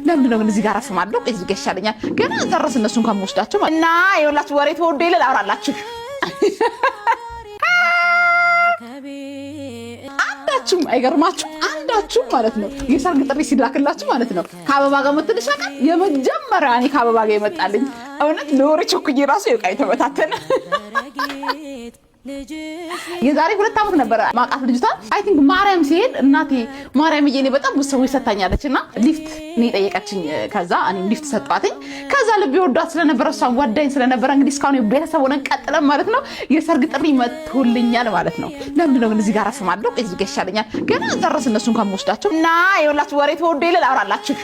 ለምን ነው እዚህ ጋር አስማለሁ እዚህ ጋር ይሻለኛል ገና ዘረስ እነሱን ከመወስዳቸው እና ይወላችሁ ወሬ ተወደ ይላል አውራላችሁ አንዳችሁም አይገርማችሁ አንዳችሁም ማለት ነው የሰርግ ጥሪ ሲላክላችሁ ማለት ነው ከአበባ ጋር መጥተሻቃ የመጀመሪያ እኔ ከአበባ ጋር ይመጣልኝ እውነት ለወሬ ቸኩዬ ራሱ የቃይ ተበታተነ የዛሬ 2 ዓመት ነበር ማቃት ልጅቷ አይ ቲንክ ማርያም ሲሄድ እናቴ ማርያም እየኔ በጣም ብዙ ሰው ይሰጣኛለችና ሊፍት እኔ ጠየቀችኝ ከዛ እኔ ሊፍት ሰጣትኝ ከዛ ልብ ይወዳት ስለነበረ እሷን ወዳኝ ስለነበረ እንግዲህ እስካሁን ቤተሰብ ሆነን ቀጥለን ማለት ነው የሰርግ ጥሪ መጥቶልኛል ማለት ነው ለምን ነው እዚህ ጋር አስማለሁ እዚህ ጋር ይሻለኛል ገና ዘረስ እነሱን ከመወስዳቸው እና ይወላችሁ ወሬ ተወደ ይላል አውራላችሁ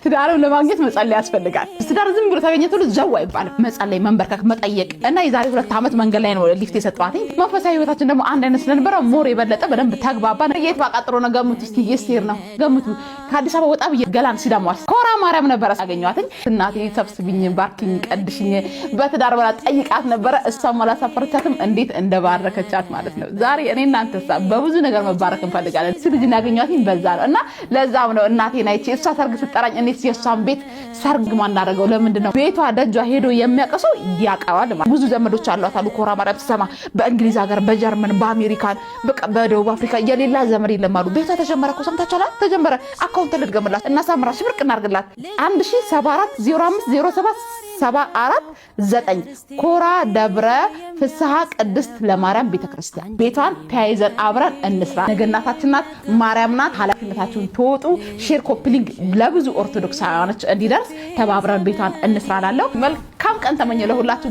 ትዳሩን ለማግኘት መጸለይ ያስፈልጋል ትዳር ዝም ብሎ ተገኘ ሁሉ ዘው አይባልም መጸለይ መንበርከክ መጠየቅ እና የዛሬ 2 ዓመት መንገድ ላይ ነው ሊፍት የሰጣትኝ መንፈሳዊ ህይወታችን ደግሞ አንድ አይነት ስለነበረ ሞር የበለጠ በደንብ ተግባባን የት ባቃጥሮ ነው ገሙት እስቲ የስቴር ነው ገሙት ከአዲስ አበባ ወጣ ብዬ ገላን ሲዳማስ ኮራ ማርያም ነበር አገኘኋትኝ እናቴ ሰብስብኝ ባርኪኝ ቀድሽኝ በትዳር በላ ጠይቃት ነበር እሷም አላሳፈረቻትም እንዴት እንደባረከቻት ማለት ነው ዛሬ እኔ እናንተሳ በብዙ ነገር መባረክ እንፈልጋለን ስለዚህ ያገኘኋትኝ በዛ ነው እና ለዛም ነው እናቴ ናይቼ እሷ ሰርግ ስትጠራኝ እኔ የሷን ቤት ሰርግ ማናረገው ለምንድን ነው ቤቷ ደጇ ሄዶ የሚያቀሰው ያቃዋል ማለት ብዙ ዘመዶች አሏት አሉ ኮራ ማርያም ተሰማ በእንግሊዝ ሀገር በጀርመን በአሜሪካን በቃ በደቡብ አፍሪካ የሌላ ዘመድ የለም አሉ ቤቷ ተጀመረ እኮ ሰምታችኋል ተጀመረ አካውንት ልድገምላት እና ሳምራሽ ብርቅ እናርግላት 1074050749 ኮራ ደብረ ፍስሐ ቅድስት ለማርያም ቤተክርስቲያን ቤቷን ተያይዘን አብረን እንስራ ነገናታችን ናት ማርያም ናት ኃላፊነታችሁን ተወጡ ሼር ኮፒሊንግ ለብዙ ኦርቶዶክሳውያኖች እንዲደርስ ተባብረን ቤቷን እንስራላለሁ መልካም ቀን ተመኘ ለሁላችሁ